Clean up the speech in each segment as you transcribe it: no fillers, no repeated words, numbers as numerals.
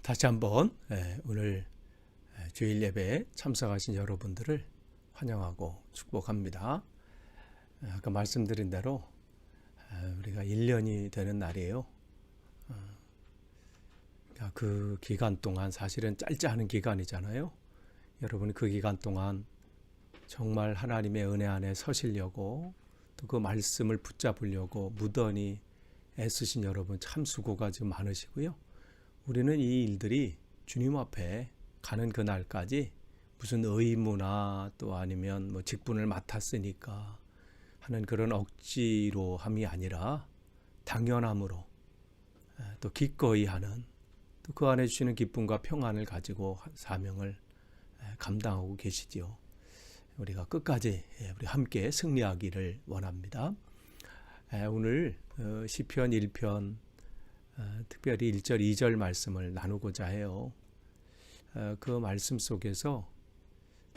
다시 한번 오늘 주일 예배에 참석하신 여러분들을 환영하고 축복합니다. 아까 말씀드린 대로 우리가 1년이 되는 날이에요. 그 기간 동안 사실은 짧지 않은 기간이잖아요. 여러분이 그 기간 동안 정말 하나님의 은혜 안에 서시려고 또 그 말씀을 붙잡으려고 무던히 애쓰신 여러분 참 수고가 지금 많으시고요. 우리는 이 일들이 주님 앞에 가는 그날까지 무슨 의무나 또 아니면 뭐 직분을 맡았으니까 하는 그런 억지로 함이 아니라 당연함으로 또 기꺼이 하는 또 그 안에 주시는 기쁨과 평안을 가지고 사명을 감당하고 계시지요. 우리가 끝까지 우리 함께 승리하기를 원합니다. 오늘 시편 1편 특별히 1절, 2절 말씀을 나누고자 해요. 그 말씀 속에서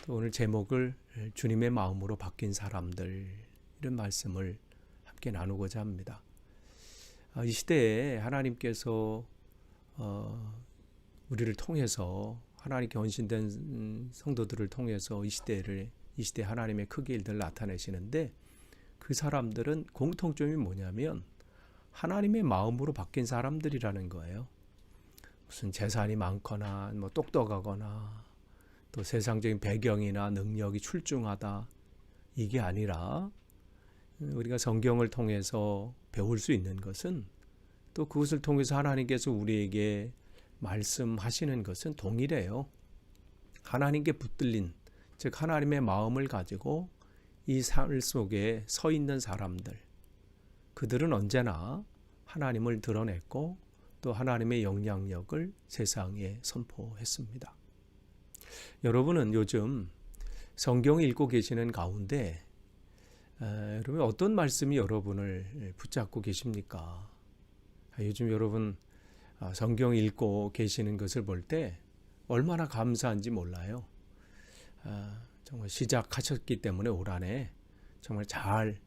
또 오늘 제목을 주님의 마음으로 바뀐 사람들 이런 말씀을 함께 나누고자 합니다. 이 시대에 하나님께서 우리를 통해서 하나님께 헌신된 성도들을 통해서 이 시대 하나님의 크기 일들을 나타내시는데 그 사람들은 공통점이 뭐냐면 하나님의 마음으로 바뀐 사람들이라는 거예요. 무슨 재산이 많거나 뭐 똑똑하거나 또 세상적인 배경이나 능력이 출중하다 이게 아니라 우리가 성경을 통해서 배울 수 있는 것은 또 그것을 통해서 하나님께서 우리에게 말씀하시는 것은 동일해요. 하나님께 붙들린 즉 하나님의 마음을 가지고 이 삶 속에 서 있는 사람들 그들은 언제나 하나님을 드러냈고 또 하나님의 영향력을 세상에 선포했습니다. 여러분은 요즘 성경 읽고 계시는 가운데 여러분 어떤 말씀이 여러분을 붙잡고 계십니까? 요즘 여러분 성경 읽고 계시는 것을 볼 때 얼마나 감사한지 몰라요. 정말 시작하셨기 때문에 올 한해 정말 잘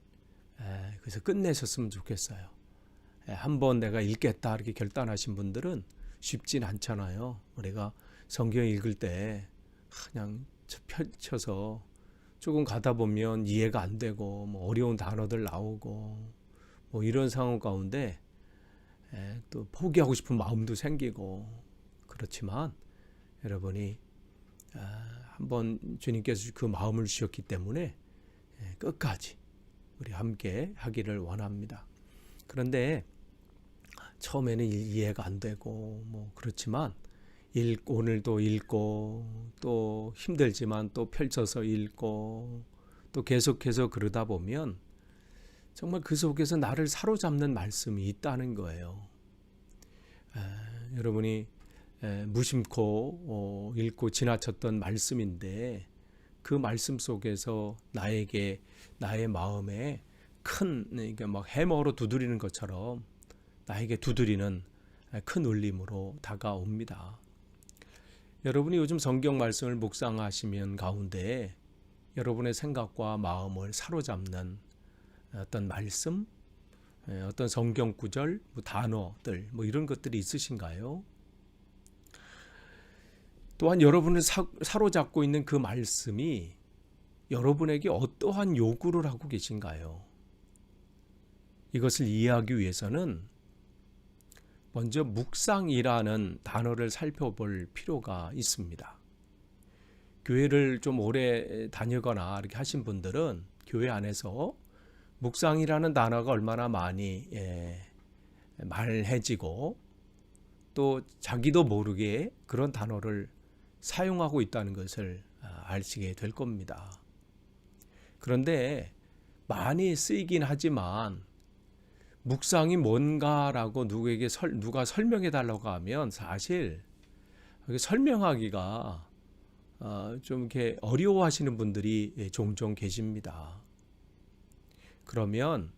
그래서 끝내셨으면 좋겠어요. 한번 내가 읽겠다 이렇게 결단하신 분들은 쉽진 않잖아요. 우리가 성경 읽을 때 그냥 펼쳐서 조금 가다 보면 이해가 안 되고 뭐 어려운 단어들 나오고 뭐 이런 상황 가운데 또 포기하고 싶은 마음도 생기고 그렇지만 여러분이 한번 주님께서 그 마음을 주셨기 때문에 끝까지 우리 함께 하기를 원합니다. 그런데 처음에는 이해가 안 되고 뭐 그렇지만 오늘도 읽고 또 힘들지만 또 펼쳐서 읽고 또 계속해서 그러다 보면 정말 그 속에서 나를 사로잡는 말씀이 있다는 거예요. 여러분이 무심코 읽고 지나쳤던 말씀인데 그 말씀 속에서 나에게 나의 마음에 큰 그러니까 막 해머로 두드리는 것처럼 나에게 두드리는 큰 울림으로 다가옵니다. 여러분이 요즘 성경 말씀을 묵상하시면 가운데 여러분의 생각과 마음을 사로잡는 어떤 말씀, 어떤 성경 구절, 단어들 뭐 이런 것들이 있으신가요? 또한 여러분을 사로잡고 있는 그 말씀이 여러분에게 어떠한 요구를 하고 계신가요? 이것을 이해하기 위해서는 먼저 묵상이라는 단어를 살펴볼 필요가 있습니다. 교회를 좀 오래 다니거나 이렇게 하신 분들은 교회 안에서 묵상이라는 단어가 얼마나 많이 말해지고 또 자기도 모르게 그런 단어를 사용하고 있다는 것을 아시게 될 겁니다. 그런데 많이 쓰이긴 하지만 묵상이 뭔가라고 누가 설명해 달라고 하면 사실 설명하기가 좀 이렇게 어려워하시는 분들이 종종 계십니다. 그러면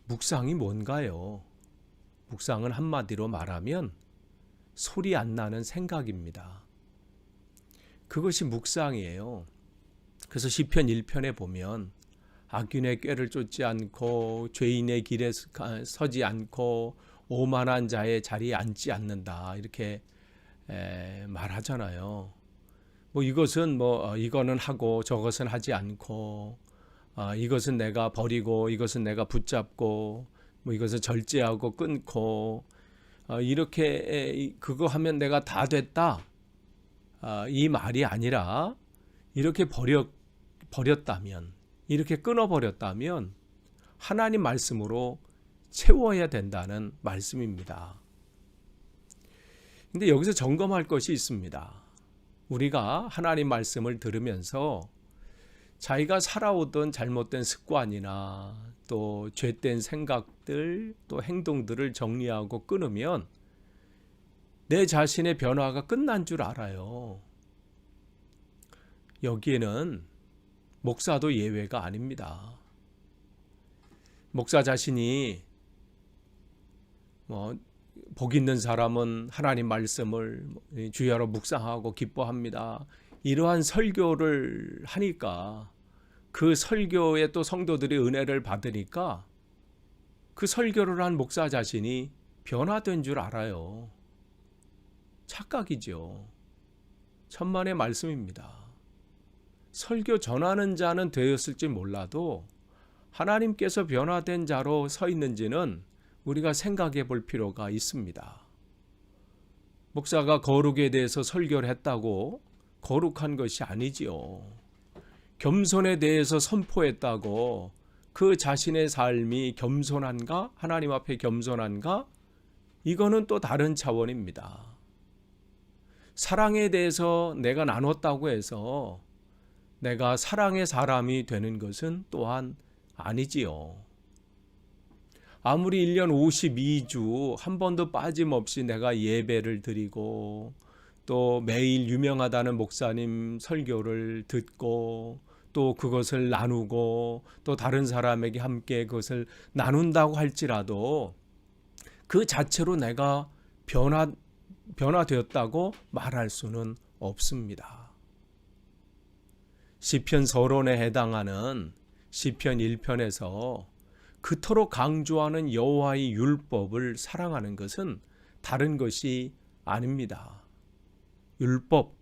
묵상이 뭔가요? 묵상은 한마디로 말하면 소리 안 나는 생각입니다. 그것이 묵상이에요. 그래서 시편 1편에 보면 악인의 꾀를 쫓지 않고 죄인의 길에 서지 않고 오만한 자의 자리에 앉지 않는다 이렇게 말하잖아요. 뭐 이것은 이거는 하고 저것은 하지 않고, 이것은 내가 버리고 이것은 내가 붙잡고, 뭐 이것은 절제하고 끊고, 이렇게 그거 하면 내가 다 됐다. 이 말이 아니라 이렇게 버렸다면, 이렇게 끊어버렸다면 하나님 말씀으로 채워야 된다는 말씀입니다. 근데 여기서 점검할 것이 있습니다. 우리가 하나님 말씀을 들으면서 자기가 살아오던 잘못된 습관이나 또 죄된 생각들, 또 행동들을 정리하고 끊으면 내 자신의 변화가 끝난 줄 알아요. 여기에는 목사도 예외가 아닙니다. 목사 자신이 복 있는 사람은 하나님 말씀을 주야로 묵상하고 기뻐합니다. 이러한 설교를 하니까 그 설교에 또 성도들이 은혜를 받으니까 그 설교를 한 목사 자신이 변화된 줄 알아요. 착각이죠. 천만의 말씀입니다. 설교 전하는 자는 되었을지 몰라도 하나님께서 변화된 자로 서 있는지는 우리가 생각해 볼 필요가 있습니다. 목사가 거룩에 대해서 설교를 했다고 거룩한 것이 아니지요. 겸손에 대해서 선포했다고 그 자신의 삶이 겸손한가? 하나님 앞에 겸손한가? 이거는 또 다른 차원입니다. 사랑에 대해서 내가 나눴다고 해서 내가 사랑의 사람이 되는 것은 또한 아니지요. 아무리 1년 52주 한 번도 빠짐없이 내가 예배를 드리고 또 매일 유명하다는 목사님 설교를 듣고 또 그것을 나누고 또 다른 사람에게 함께 그것을 나눈다고 할지라도 그 자체로 내가 변화되었다고 말할 수는 없습니다. 시편 서론에 해당하는 시편 1편에서 그토록 강조하는 여호와의 율법을 사랑하는 것은 다른 것이 아닙니다. 율법,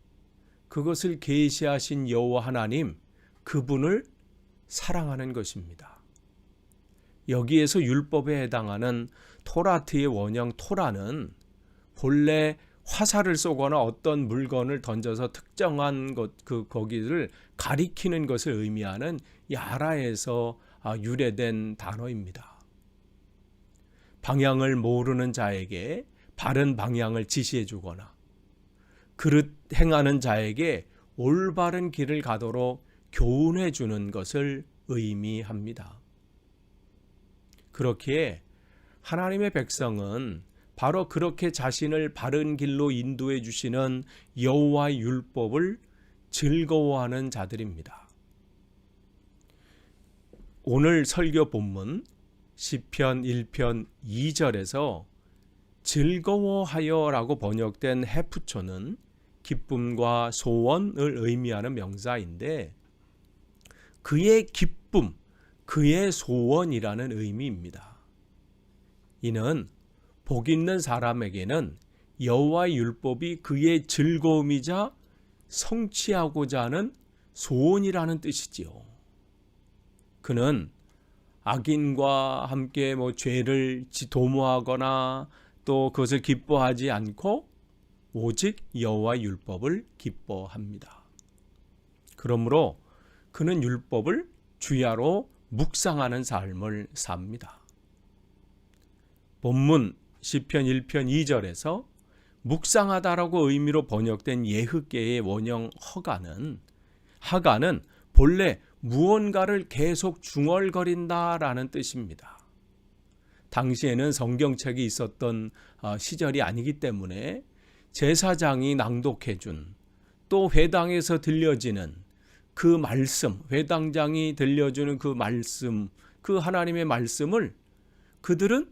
그것을 계시하신 여호와 하나님, 그분을 사랑하는 것입니다. 여기에서 율법에 해당하는 토라트의 원형 토라는 본래 화살을 쏘거나 어떤 물건을 던져서 특정한 거기를 가리키는 것을 의미하는 야라에서 유래된 단어입니다. 방향을 모르는 자에게 바른 방향을 지시해 주거나 그릇 행하는 자에게 올바른 길을 가도록 교훈해 주는 것을 의미합니다. 그렇기에 하나님의 백성은 바로 그렇게 자신을 바른 길로 인도해 주시는 여호와의 율법을 즐거워하는 자들입니다. 오늘 설교 본문 시편 1편 2절에서 즐거워하여라고 번역된 해프초는 기쁨과 소원을 의미하는 명사인데 그의 기쁨, 그의 소원이라는 의미입니다. 이는 복 있는 사람에게는 여호와의 율법이 그의 즐거움이자 성취하고자 하는 소원이라는 뜻이지요. 그는 악인과 함께 죄를 도모하거나 또 그것을 기뻐하지 않고 오직 여호와의 율법을 기뻐합니다. 그러므로 그는 율법을 주야로 묵상하는 삶을 삽니다. 본문 시편 1편 2절에서 묵상하다라고 의미로 번역된 예흐계의 원형 하가는 본래 무언가를 계속 중얼거린다라는 뜻입니다. 당시에는 성경책이 있었던 시절이 아니기 때문에 제사장이 낭독해준 또 회당에서 들려지는 그 말씀, 회당장이 들려주는 그 말씀, 그 하나님의 말씀을 그들은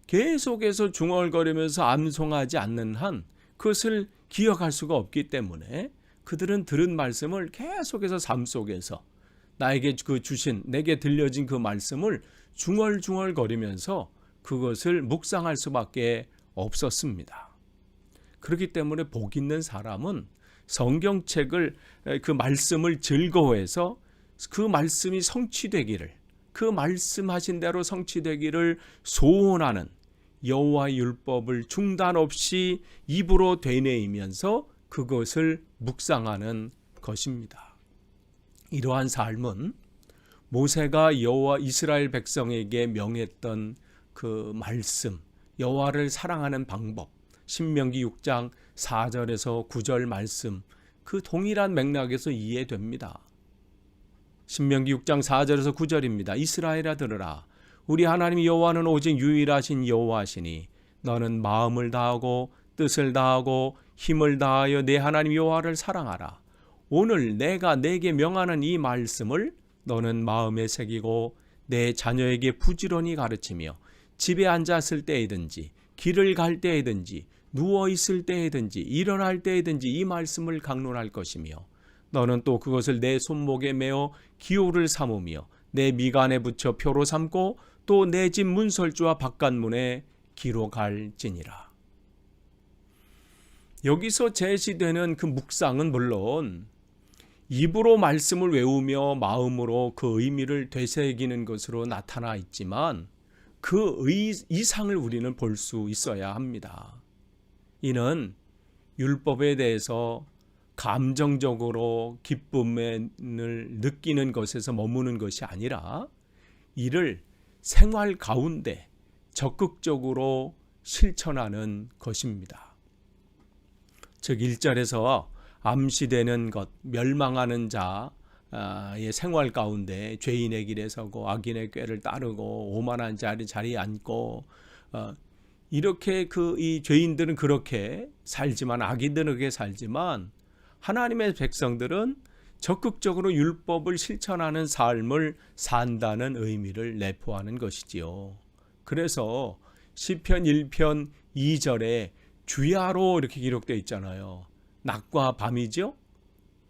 계속해서 중얼거리면서 암송하지 않는 한 그것을 기억할 수가 없기 때문에 그들은 들은 말씀을 계속해서 삶 속에서 나에게 내게 들려진 그 말씀을 중얼중얼거리면서 그것을 묵상할 수밖에 없었습니다. 그렇기 때문에 복 있는 사람은 성경책을, 그 말씀을 즐거워해서 그 말씀이 성취되기를, 그 말씀하신 대로 성취되기를 소원하는, 여호와의 율법을 중단 없이 입으로 되뇌이면서 그것을 묵상하는 것입니다. 이러한 삶은 모세가 여호와 이스라엘 백성에게 명했던 그 말씀, 여호와를 사랑하는 방법, 신명기 6장 4절에서 9절 말씀, 그 동일한 맥락에서 이해됩니다. 신명기 6장 4절에서 9절입니다. 이스라엘아 들으라. 우리 하나님 여호와는 오직 유일하신 여호와시니 너는 마음을 다하고 뜻을 다하고 힘을 다하여 내 하나님 여호와를 사랑하라. 오늘 내가 내게 명하는 이 말씀을 너는 마음에 새기고 내 자녀에게 부지런히 가르치며 집에 앉았을 때이든지 길을 갈 때이든지 누워 있을 때이든지 일어날 때이든지 이 말씀을 강론할 것이며 너는 또 그것을 내 손목에 메어 기호를 삼으며 내 미간에 붙여 표로 삼고 또 내 집 문설주와 바깥문에 기록할지니라. 여기서 제시되는 그 묵상은 물론 입으로 말씀을 외우며 마음으로 그 의미를 되새기는 것으로 나타나 있지만 그 이상을 우리는 볼 수 있어야 합니다. 이는 율법에 대해서 감정적으로 기쁨을 느끼는 것에서 머무는 것이 아니라 이를 생활 가운데 적극적으로 실천하는 것입니다. 즉 1절에서 암시되는 것, 멸망하는 자의 생활 가운데 죄인의 길에 서고 악인의 꾀를 따르고 오만한 자리에 앉고 이렇게 이 죄인들은 그렇게 살지만 악인들은 그렇게 살지만 하나님의 백성들은 적극적으로 율법을 실천하는 삶을 산다는 의미를 내포하는 것이지요. 그래서 시편 1편 2절에 주야로 이렇게 기록되어 있잖아요. 낮과 밤이죠.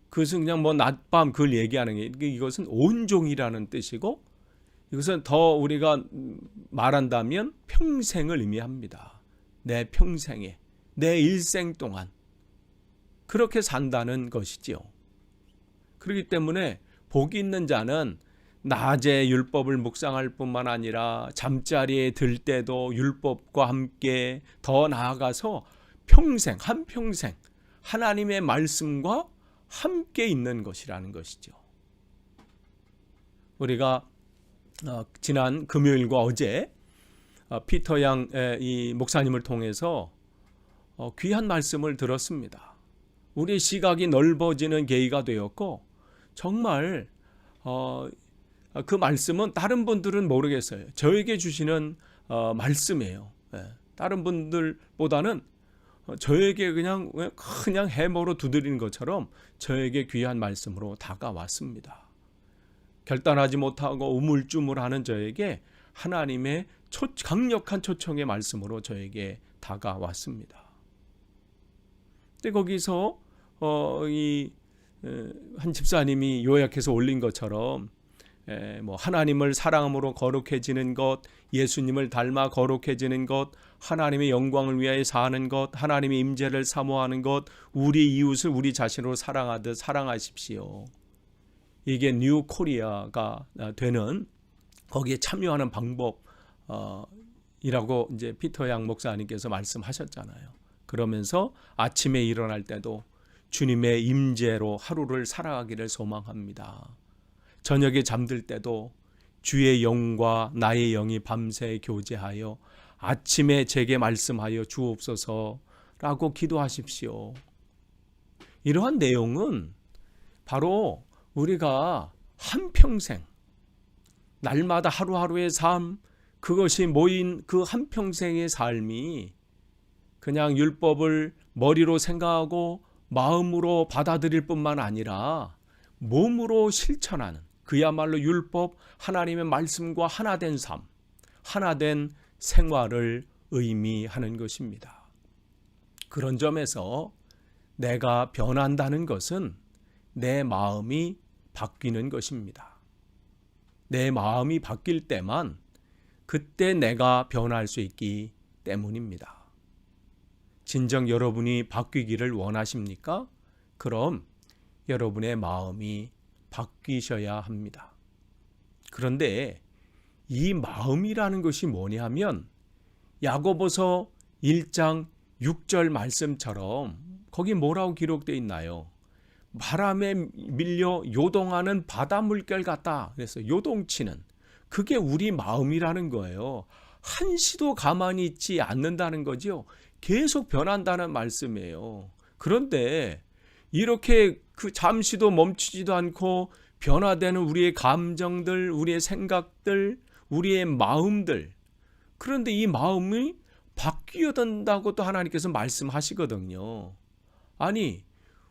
그것은 그냥 낮밤 그걸 얘기하는 게, 이것은 온종이라는 뜻이고 이것은 더 우리가 말한다면 평생을 의미합니다. 내 평생에, 내 일생 동안 그렇게 산다는 것이지요. 그렇기 때문에 복이 있는 자는 낮에 율법을 묵상할 뿐만 아니라 잠자리에 들 때도 율법과 함께 더 나아가서 평생, 한평생 하나님의 말씀과 함께 있는 것이라는 것이죠. 우리가 지난 금요일과 어제 피터 양 이 목사님을 통해서 귀한 말씀을 들었습니다. 우리의 시각이 넓어지는 계기가 되었고 정말 그 말씀은 다른 분들은 모르겠어요. 저에게 주시는 말씀이에요. 다른 분들보다는 저에게 그냥 해머로 두드리는 것처럼 저에게 귀한 말씀으로 다가왔습니다. 결단하지 못하고 우물쭈물하는 저에게 하나님의 강력한 초청의 말씀으로 저에게 다가왔습니다. 근데 거기서 한 집사님이 요약해서 올린 것처럼 하나님을 사랑함으로 거룩해지는 것, 예수님을 닮아 거룩해지는 것, 하나님의 영광을 위하여 사는 것, 하나님의 임재를 사모하는 것, 우리 이웃을 우리 자신으로 사랑하듯 사랑하십시오. 이게 뉴 코리아가 되는 거기에 참여하는 방법이라고 이제 피터 양 목사님께서 말씀하셨잖아요. 그러면서 아침에 일어날 때도 주님의 임재로 하루를 살아가기를 소망합니다. 저녁에 잠들 때도 주의 영과 나의 영이 밤새 교제하여 아침에 제게 말씀하여 주옵소서라고 기도하십시오. 이러한 내용은 바로 우리가 한평생 날마다 하루하루의 삶, 그것이 모인 그 한평생의 삶이 그냥 율법을 머리로 생각하고 마음으로 받아들일 뿐만 아니라 몸으로 실천하는, 그야말로 율법, 하나님의 말씀과 하나된 삶, 하나된 생활을 의미하는 것입니다. 그런 점에서 내가 변한다는 것은 내 마음이 바뀌는 것입니다. 내 마음이 바뀔 때만 그때 내가 변할 수 있기 때문입니다. 진정 여러분이 바뀌기를 원하십니까? 그럼 여러분의 마음이 바뀌셔야 합니다. 그런데 이 마음이라는 것이 뭐냐면 야고보서 1장 6절 말씀처럼 거기 뭐라고 기록되어 있나요? 바람에 밀려 요동하는 바다 물결 같다. 그래서 요동치는 그게 우리 마음이라는 거예요. 한시도 가만히 있지 않는다는 거죠. 계속 변한다는 말씀이에요. 그런데 이렇게 그 잠시도 멈추지도 않고 변화되는 우리의 감정들, 우리의 생각들, 우리의 마음들. 그런데 이 마음이 바뀌어야 된다고 또 하나님께서 말씀하시거든요. 아니,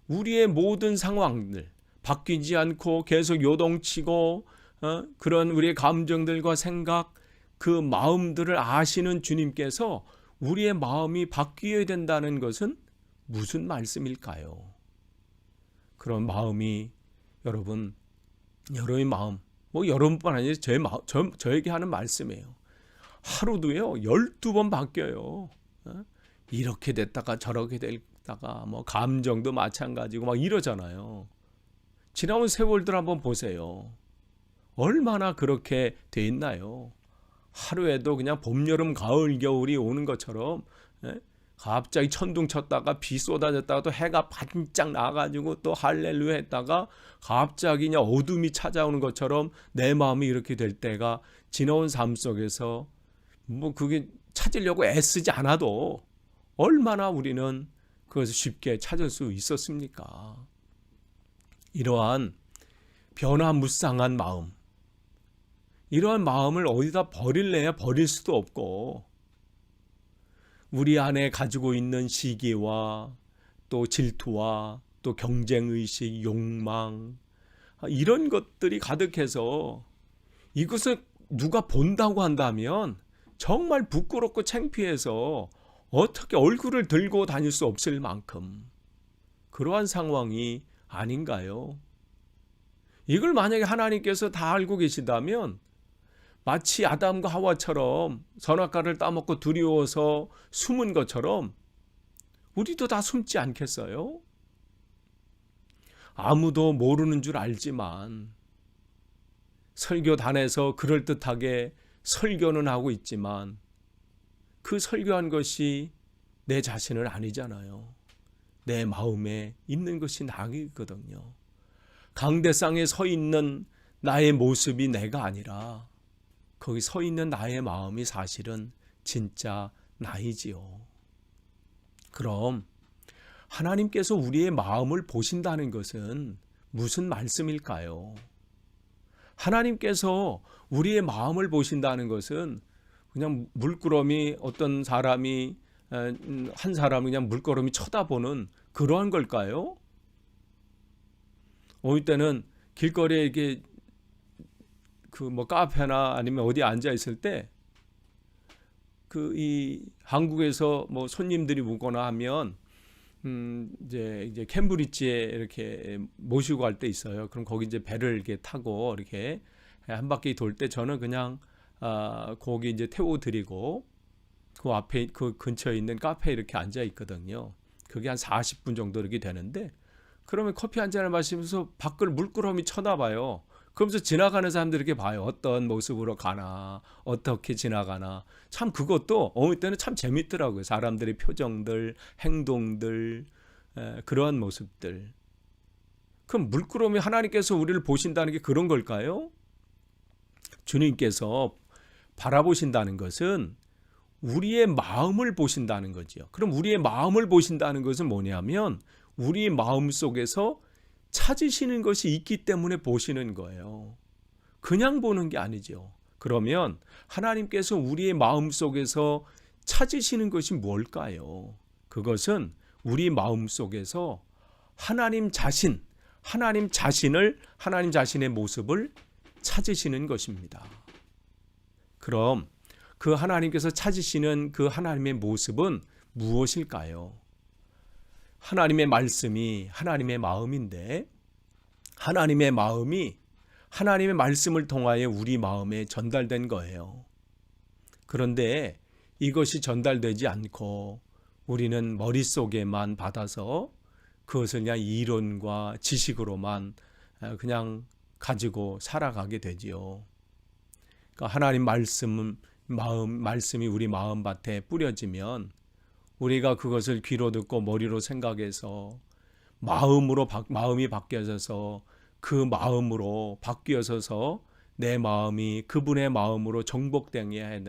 우리의 모든 상황들 바뀌지 않고 계속 요동치고 그런 우리의 감정들과 생각, 그 마음들을 아시는 주님께서 우리의 마음이 바뀌어야 된다는 것은 무슨 말씀일까요? 그런 마음이 여러분의 마음, 여러분뿐 아니라 저에게 하는 말씀이에요. 하루도요 12번 바뀌어요. 이렇게 됐다가 저렇게 됐다가 감정도 마찬가지고 막 이러잖아요. 지나온 세월들 한번 보세요. 얼마나 그렇게 돼 있나요? 하루에도 그냥 봄, 여름, 가을, 겨울이 오는 것처럼 갑자기 천둥 쳤다가 비 쏟아졌다가 또 해가 반짝 나가지고 또 할렐루야 했다가 갑자기 그냥 어둠이 찾아오는 것처럼 내 마음이 이렇게 될 때가 지나온 삶 속에서 그게 찾으려고 애쓰지 않아도 얼마나 우리는 그것을 쉽게 찾을 수 있었습니까? 이러한 변화무쌍한 마음, 이러한 마음을 어디다 버릴래야 버릴 수도 없고 우리 안에 가지고 있는 시기와 또 질투와 또 경쟁의식, 욕망 이런 것들이 가득해서 이것을 누가 본다고 한다면 정말 부끄럽고 창피해서 어떻게 얼굴을 들고 다닐 수 없을 만큼 그러한 상황이 아닌가요? 이걸 만약에 하나님께서 다 알고 계시다면 마치 아담과 하와처럼 선악과를 따먹고 두려워서 숨은 것처럼 우리도 다 숨지 않겠어요? 아무도 모르는 줄 알지만 설교단에서 그럴듯하게 설교는 하고 있지만 그 설교한 것이 내 자신은 아니잖아요. 내 마음에 있는 것이 나이거든요. 강대상에 서 있는 나의 모습이 내가 아니라 거기 서 있는 나의 마음이 사실은 진짜 나이지요. 그럼 하나님께서 우리의 마음을 보신다는 것은 무슨 말씀일까요? 하나님께서 우리의 마음을 보신다는 것은 그냥 물끄러미 어떤 사람이 한 사람을 그냥 물끄러미 쳐다보는 그러한 걸까요? 어느 때는 길거리에 이렇게 카페나 아니면 어디 앉아 있을 때 이 한국에서 손님들이 오거나 하면 이제 캠브리지에 이렇게 모시고 갈 때 있어요. 그럼 거기 이제 배를 이렇게 타고 이렇게 한 바퀴 돌 때 저는 그냥 거기 이제 태워드리고 그 앞에 그 근처에 있는 카페에 이렇게 앉아 있거든요. 그게 한 40분 정도 이렇게 되는데 그러면 커피 한 잔을 마시면서 밖을 물끄러미 쳐다봐요. 그러면서 지나가는 사람들 이렇게 봐요. 어떤 모습으로 가나, 어떻게 지나가나. 참 그것도 어느 때는 참 재밌더라고요. 사람들의 표정들, 행동들, 그러한 모습들. 그럼 물끄러미 하나님께서 우리를 보신다는 게 그런 걸까요? 주님께서 바라보신다는 것은 우리의 마음을 보신다는 거죠. 그럼 우리의 마음을 보신다는 것은 뭐냐면 우리 마음 속에서 찾으시는 것이 있기 때문에 보시는 거예요. 그냥 보는 게 아니죠. 그러면 하나님께서 우리의 마음 속에서 찾으시는 것이 뭘까요? 그것은 우리 마음 속에서 하나님 자신의 모습을 찾으시는 것입니다. 그럼 그 하나님께서 찾으시는 그 하나님의 모습은 무엇일까요? 하나님의 말씀이 하나님의 마음인데 하나님의 마음이 하나님의 말씀을 통하여 우리 마음에 전달된 거예요. 그런데 이것이 전달되지 않고 우리는 머릿속에만 받아서 그것을 그냥 이론과 지식으로만 그냥 가지고 살아가게 되지요. 그러니까 하나님 말씀이 우리 마음밭에 뿌려지면 우리가 그것을 귀로 듣고 머리로 생각해서 마음이 바뀌어져서 그 마음으로 바뀌어져서 내 마음이 그분의 마음으로 정복당해야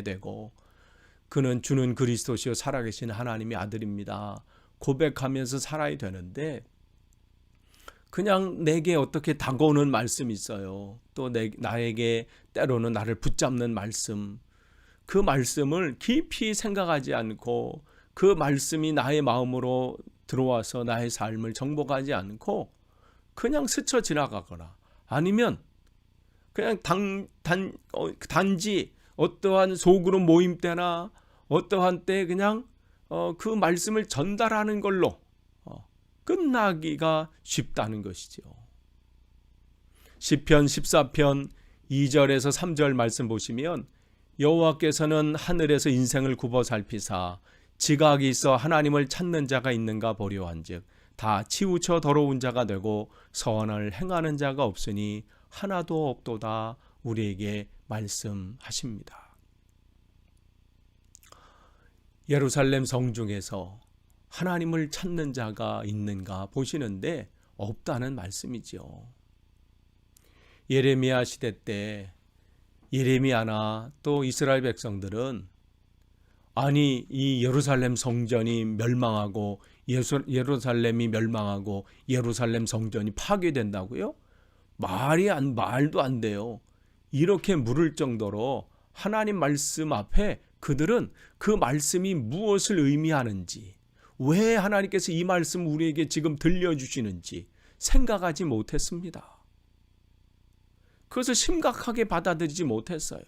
되고, 그는 주는 그리스도시요 살아계신 하나님의 아들입니다 고백하면서 살아야 되는데, 그냥 내게 어떻게 다가오는 말씀이 있어요. 또 나에게 때로는 나를 붙잡는 말씀, 그 말씀을 깊이 생각하지 않고 그 말씀이 나의 마음으로 들어와서 나의 삶을 정복하지 않고 그냥 스쳐 지나가거나, 아니면 그냥 단지 어떠한 소그룹 모임 때나 어떠한 때 그냥 그 말씀을 전달하는 걸로 끝나기가 쉽다는 것이죠. 시편 14편 2절에서 3절 말씀 보시면, 여호와께서는 하늘에서 인생을 굽어 살피사 지각이 있어 하나님을 찾는 자가 있는가 보려한즉 다 치우쳐 더러운 자가 되고 선을 행하는 자가 없으니 하나도 없도다 우리에게 말씀하십니다. 예루살렘 성중에서 하나님을 찾는 자가 있는가 보시는데 없다는 말씀이죠. 예레미야 시대 때 예레미야나 또 이스라엘 백성들은, 아니 이 예루살렘 성전이 멸망하고 예루살렘이 멸망하고 예루살렘 성전이 파괴된다고요? 말도 안 돼요. 이렇게 물을 정도로 하나님 말씀 앞에 그들은 그 말씀이 무엇을 의미하는지, 왜 하나님께서 이 말씀 우리에게 지금 들려주시는지 생각하지 못했습니다. 그것을 심각하게 받아들이지 못했어요.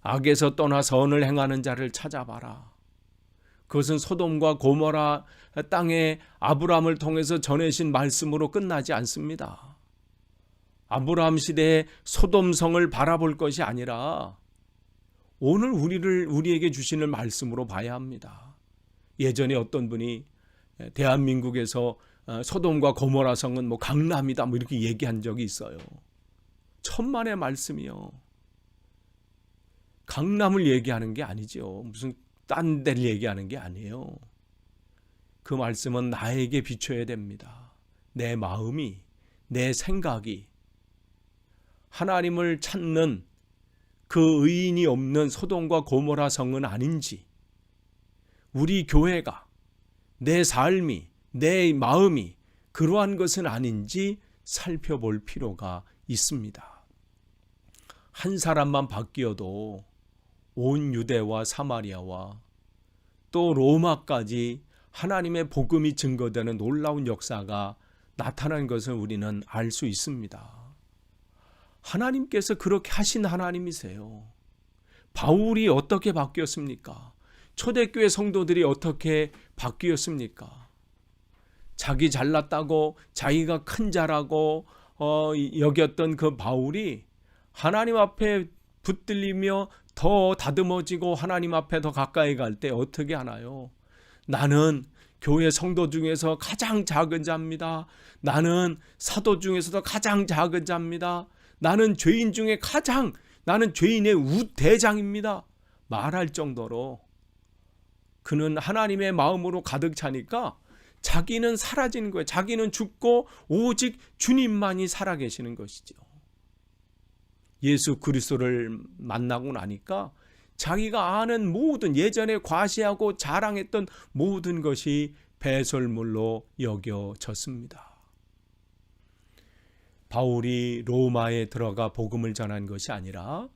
악에서 떠나 선을 행하는 자를 찾아봐라. 그것은 소돔과 고모라 땅에 아브라함을 통해서 전해진 말씀으로 끝나지 않습니다. 아브라함 시대의 소돔성을 바라볼 것이 아니라 오늘 우리에게 주시는 말씀으로 봐야 합니다. 예전에 어떤 분이 대한민국에서 소돔과 고모라 성은 강남이다 이렇게 얘기한 적이 있어요. 천만의 말씀이요. 강남을 얘기하는 게 아니죠. 무슨 딴 데를 얘기하는 게 아니에요. 그 말씀은 나에게 비춰야 됩니다. 내 마음이, 내 생각이 하나님을 찾는 그 의인이 없는 소돔과 고모라 성은 아닌지, 우리 교회가, 내 삶이, 내 마음이 그러한 것은 아닌지 살펴볼 필요가 있습니다. 한 사람만 바뀌어도 온 유대와 사마리아와 또 로마까지 하나님의 복음이 증거되는 놀라운 역사가 나타난 것을 우리는 알 수 있습니다. 하나님께서 그렇게 하신 하나님이세요. 바울이 어떻게 바뀌었습니까? 초대교회 성도들이 어떻게 바뀌었습니까? 자기 잘났다고 자기가 큰 자라고 여겼던 그 바울이 하나님 앞에 붙들리며 더 다듬어지고 하나님 앞에 더 가까이 갈 때 어떻게 하나요? 나는 교회 성도 중에서 가장 작은 자입니다. 나는 사도 중에서도 가장 작은 자입니다. 나는 죄인 중에 나는 죄인의 우대장입니다. 말할 정도로 그는 하나님의 마음으로 가득 차니까 자기는 사라지는 거예요. 자기는 죽고 오직 주님만이 살아계시는 것이죠. 예수 그리스도를 만나고 나니까 자기가 아는 모든, 예전에 과시하고 자랑했던 모든 것이 배설물로 여겨졌습니다. 바울이 로마에 들어가 복음을 전한 것이 아니라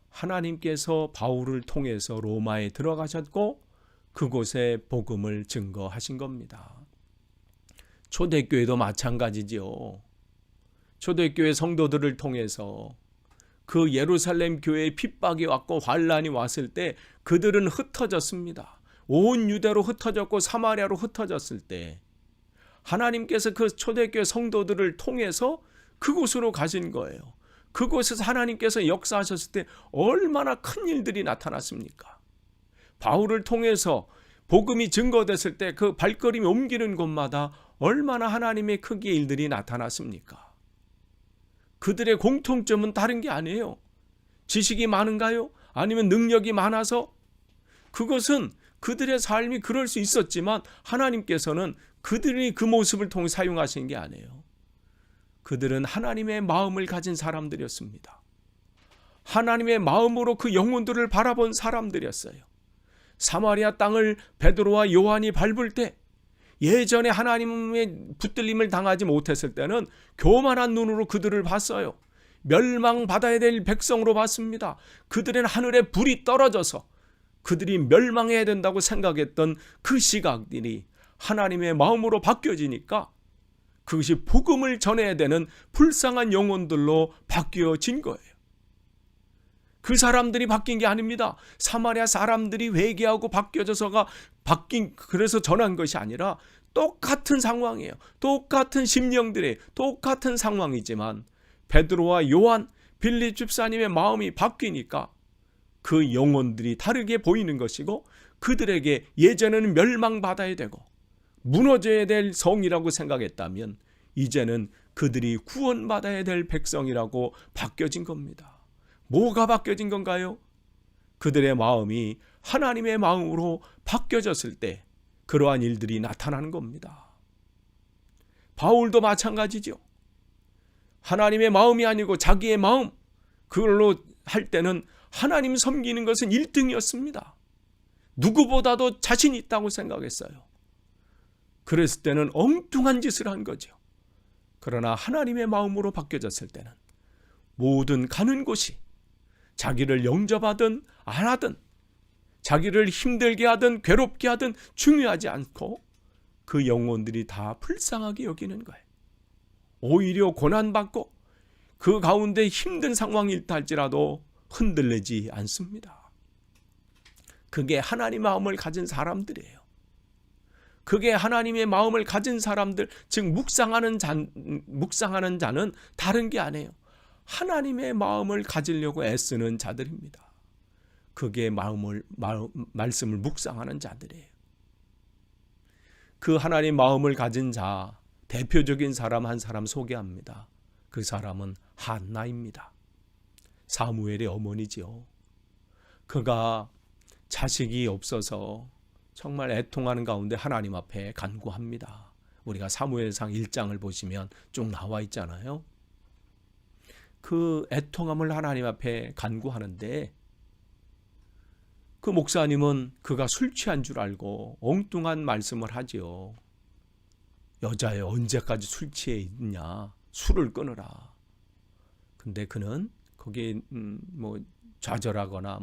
하나님께서 바울을 통해서 로마에 들어가셨고 그곳에 복음을 증거하신 겁니다. 초대교회도 마찬가지지요. 초대교회 성도들을 통해서 그 예루살렘 교회에 핍박이 왔고 환란이 왔을 때 그들은 흩어졌습니다. 온 유대로 흩어졌고 사마리아로 흩어졌을 때 하나님께서 그 초대교회 성도들을 통해서 그곳으로 가신 거예요. 그곳에서 하나님께서 역사하셨을 때 얼마나 큰 일들이 나타났습니까? 바울을 통해서 복음이 증거됐을 때 그 발걸음이 옮기는 곳마다 얼마나 하나님의 크기의 일들이 나타났습니까? 그들의 공통점은 다른 게 아니에요. 지식이 많은가요? 아니면 능력이 많아서? 그것은 그들의 삶이 그럴 수 있었지만 하나님께서는 그들이 그 모습을 통해 사용하신 게 아니에요. 그들은 하나님의 마음을 가진 사람들이었습니다. 하나님의 마음으로 그 영혼들을 바라본 사람들이었어요. 사마리아 땅을 베드로와 요한이 밟을 때 예전에 하나님의 붙들림을 당하지 못했을 때는 교만한 눈으로 그들을 봤어요. 멸망받아야 될 백성으로 봤습니다. 그들은 하늘에 불이 떨어져서 그들이 멸망해야 된다고 생각했던 그 시각들이 하나님의 마음으로 바뀌어지니까 그것이 복음을 전해야 되는 불쌍한 영혼들로 바뀌어진 거예요. 그 사람들이 바뀐 게 아닙니다. 사마리아 사람들이 회개하고 바뀌어져서가 그래서 전한 것이 아니라 똑같은 상황이에요. 똑같은 심령들의 똑같은 상황이지만 베드로와 요한, 빌립 집사님의 마음이 바뀌니까 그 영혼들이 다르게 보이는 것이고 그들에게 예전에는 멸망받아야 되고 무너져야 될 성이라고 생각했다면 이제는 그들이 구원받아야 될 백성이라고 바뀌어진 겁니다. 뭐가 바뀌어진 건가요? 그들의 마음이 하나님의 마음으로 바뀌어졌을 때 그러한 일들이 나타나는 겁니다. 바울도 마찬가지죠. 하나님의 마음이 아니고 자기의 마음, 그걸로 할 때는 하나님 섬기는 것은 1등이었습니다. 누구보다도 자신 있다고 생각했어요. 그랬을 때는 엉뚱한 짓을 한 거죠. 그러나 하나님의 마음으로 바뀌어졌을 때는 모든 가는 곳이 자기를 영접하든 안 하든 자기를 힘들게 하든 괴롭게 하든 중요하지 않고 그 영혼들이 다 불쌍하게 여기는 거예요. 오히려 고난받고 그 가운데 힘든 상황이 있다 할지라도 흔들리지 않습니다. 그게 하나님의 마음을 가진 사람들이에요. 그게 하나님의 마음을 가진 사람들, 즉 묵상하는 자는 다른 게 아니에요. 하나님의 마음을 가지려고 애쓰는 자들입니다. 그게 말씀을 묵상하는 자들이에요. 그 하나님 마음을 가진 자 대표적인 사람 한 사람 소개합니다. 그 사람은 한나입니다. 사무엘의 어머니지요. 그가 자식이 없어서 정말 애통하는 가운데 하나님 앞에 간구합니다. 우리가 사무엘상 1장을 보시면 쭉 나와 있잖아요. 그 애통함을 하나님 앞에 간구하는데 그 목사님은 그가 술 취한 줄 알고 엉뚱한 말씀을 하지요. 여자애 언제까지 술 취해 있냐? 술을 끊으라. 근데 그는 거기에 좌절하거나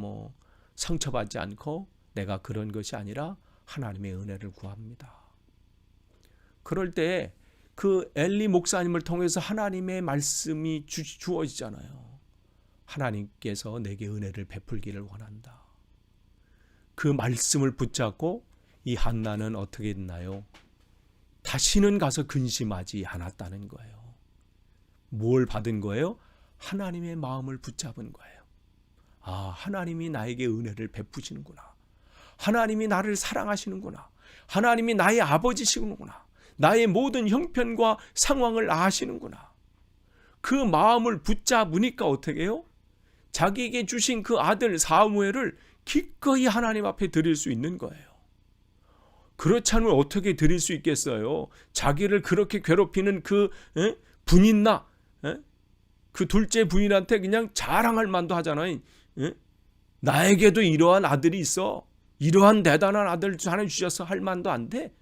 상처받지 않고 내가 그런 것이 아니라 하나님의 은혜를 구합니다. 그럴 때 그 엘리 목사님을 통해서 하나님의 말씀이 주어지잖아요. 하나님께서 내게 은혜를 베풀기를 원한다. 그 말씀을 붙잡고 이 한나는 어떻게 됐나요? 다시는 가서 근심하지 않았다는 거예요. 뭘 받은 거예요? 하나님의 마음을 붙잡은 거예요. 아, 하나님이 나에게 은혜를 베푸시는구나. 하나님이 나를 사랑하시는구나. 하나님이 나의 아버지시구나. 나의 모든 형편과 상황을 아시는구나. 그 마음을 붙잡으니까 어떻게 해요? 자기에게 주신 그 아들 사무엘을 기꺼이 하나님 앞에 드릴 수 있는 거예요. 그렇지 않으면 어떻게 드릴 수 있겠어요? 자기를 그렇게 괴롭히는 그 부인나 그 둘째 부인한테 그냥 자랑할 만도 하잖아요. 나에게도 이러한 아들이 있어. 이러한 대단한 아들 하나 주셔서 할 만도 안 돼.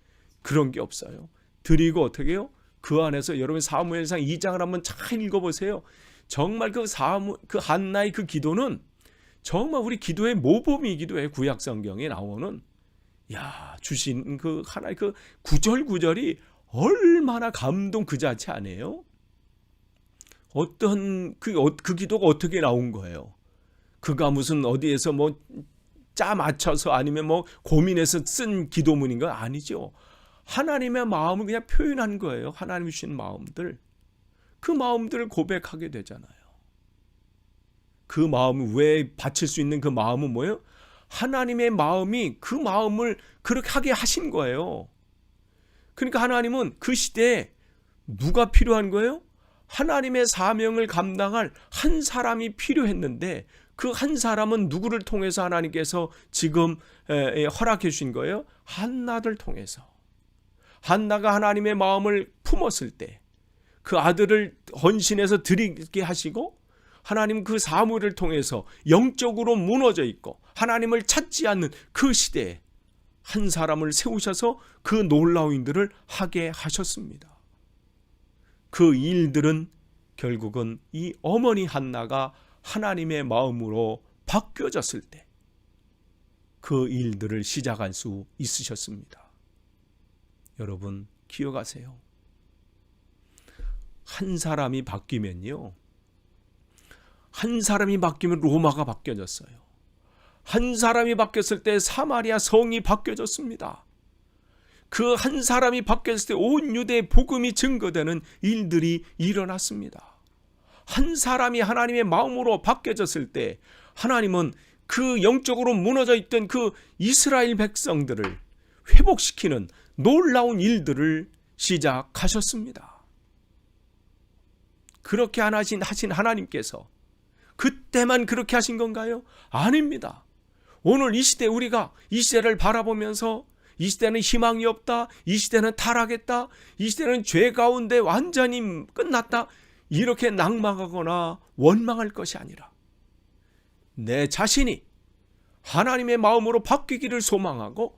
그런 게 없어요. 드리고 어떻게 해요? 그 안에서 여러분 사무엘상 2장을 한번 잘 읽어보세요. 정말 그 한나의 그 기도는 정말 우리 기도의 모범이기도 해요. 구약 성경에 나오는 주신 그 하나의 그 구절구절이 얼마나 감동 그 자체 아니에요? 어떤 그 기도가 어떻게 나온 거예요? 그가 무슨 어디에서 짜 맞춰서 아니면 고민해서 쓴 기도문인가? 아니죠. 하나님의 마음을 그냥 표현한 거예요. 하나님이 주신 마음들. 그 마음들을 고백하게 되잖아요. 그 마음을 왜 바칠 수 있는 그 마음은 뭐예요? 하나님의 마음이 그 마음을 그렇게 하게 하신 거예요. 그러니까 하나님은 그 시대에 누가 필요한 거예요? 하나님의 사명을 감당할 한 사람이 필요했는데 그 한 사람은 누구를 통해서 하나님께서 지금 허락해 주신 거예요? 한나를 통해서. 한나가 하나님의 마음을 품었을 때 그 아들을 헌신해서 드리게 하시고, 하나님 그 사무엘을 통해서 영적으로 무너져 있고 하나님을 찾지 않는 그 시대에 한 사람을 세우셔서 그 놀라운 일들을 하게 하셨습니다. 그 일들은 결국은 이 어머니 한나가 하나님의 마음으로 바뀌어졌을 때 그 일들을 시작할 수 있으셨습니다. 여러분 기억하세요. 한 사람이 바뀌면요, 한 사람이 바뀌면 로마가 바뀌어졌어요. 한 사람이 바뀌었을 때 사마리아 성이 바뀌어졌습니다. 그 한 사람이 바뀌었을 때 온 유대의 복음이 증거되는 일들이 일어났습니다. 한 사람이 하나님의 마음으로 바뀌어졌을 때 하나님은 그 영적으로 무너져 있던 그 이스라엘 백성들을 회복시키는 놀라운 일들을 시작하셨습니다. 그렇게 하신 하나님께서 그때만 그렇게 하신 건가요? 아닙니다. 오늘 이 시대, 우리가 이 시대를 바라보면서 이 시대는 희망이 없다, 이 시대는 타락했다, 이 시대는 죄 가운데 완전히 끝났다, 이렇게 낙망하거나 원망할 것이 아니라 내 자신이 하나님의 마음으로 바뀌기를 소망하고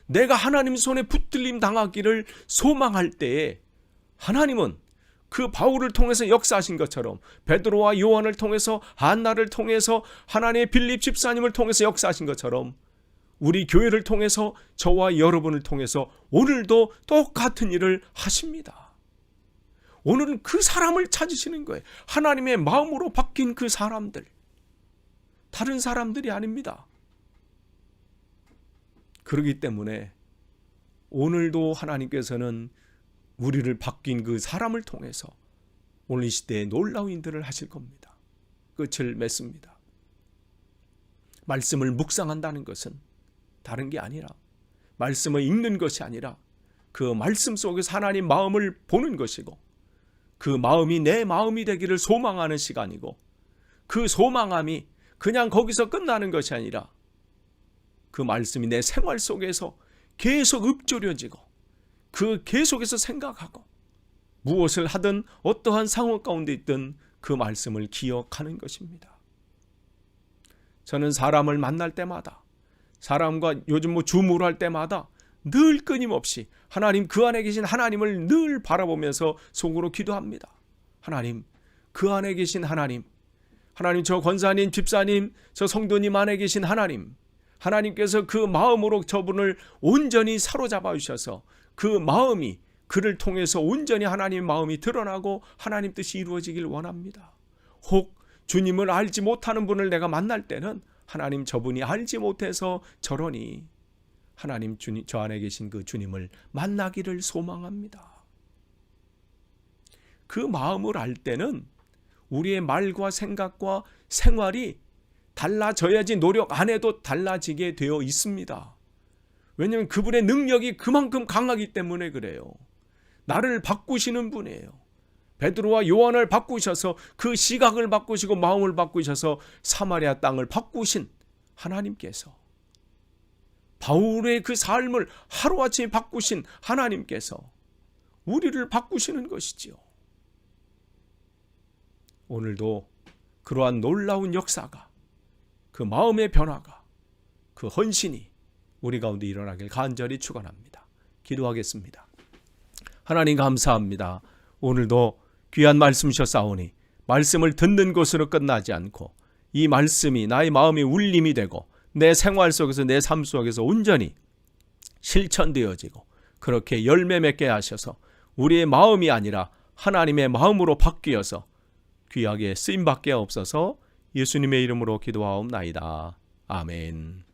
내가 하나님 손에 붙들림 당하기를 소망할 때에 하나님은 그 바울을 통해서 역사하신 것처럼 베드로와 요한을 통해서, 한나를 통해서, 하나님의 빌립 집사님을 통해서 역사하신 것처럼 우리 교회를 통해서, 저와 여러분을 통해서 오늘도 똑같은 일을 하십니다. 오늘은 그 사람을 찾으시는 거예요. 하나님의 마음으로 바뀐 그 사람들, 다른 사람들이 아닙니다. 그렇기 때문에 오늘도 하나님께서는 우리를 바뀐 그 사람을 통해서 오늘 이 시대에 놀라운 일들을 하실 겁니다. 끝을 맺습니다. 말씀을 묵상한다는 것은 다른 게 아니라, 말씀을 읽는 것이 아니라 그 말씀 속에서 하나님 마음을 보는 것이고, 그 마음이 내 마음이 되기를 소망하는 시간이고, 그 소망함이 그냥 거기서 끝나는 것이 아니라 그 말씀이 내 생활 속에서 계속 읊조려지고 그 계속해서 생각하고 무엇을 하든 어떠한 상황 가운데 있든 그 말씀을 기억하는 것입니다. 저는 사람을 만날 때마다, 사람과 요즘 주무를 할 때마다 늘 끊임없이 하나님, 그 안에 계신 하나님을 늘 바라보면서 속으로 기도합니다. 하나님, 그 안에 계신 하나님, 하나님, 저 권사님, 집사님, 저 성도님 안에 계신 하나님, 하나님께서 그 마음으로 저분을 온전히 사로잡아 주셔서 그 마음이 그를 통해서 온전히 하나님의 마음이 드러나고 하나님 뜻이 이루어지길 원합니다. 혹 주님을 알지 못하는 분을 내가 만날 때는 하나님, 저분이 알지 못해서 저러니 하나님, 주님, 저 안에 계신 그 주님을 만나기를 소망합니다. 그 마음을 알 때는 우리의 말과 생각과 생활이 달라져야지 노력 안 해도 달라지게 되어 있습니다. 왜냐하면 그분의 능력이 그만큼 강하기 때문에 그래요. 나를 바꾸시는 분이에요. 베드로와 요한을 바꾸셔서 그 시각을 바꾸시고 마음을 바꾸셔서 사마리아 땅을 바꾸신 하나님께서, 바울의 그 삶을 하루아침에 바꾸신 하나님께서 우리를 바꾸시는 것이지요. 오늘도 그러한 놀라운 역사가, 그 마음의 변화가, 그 헌신이 우리 가운데 일어나길 간절히 축원합니다. 기도하겠습니다. 하나님 감사합니다. 오늘도 귀한 말씀이셨사오니 말씀을 듣는 것으로 끝나지 않고 이 말씀이 나의 마음의 울림이 되고 내 생활 속에서, 내 삶 속에서 온전히 실천되어지고 그렇게 열매 맺게 하셔서 우리의 마음이 아니라 하나님의 마음으로 바뀌어서 귀하게 쓰임받게 하옵소서. 예수님의 이름으로 기도하옵나이다. 아멘.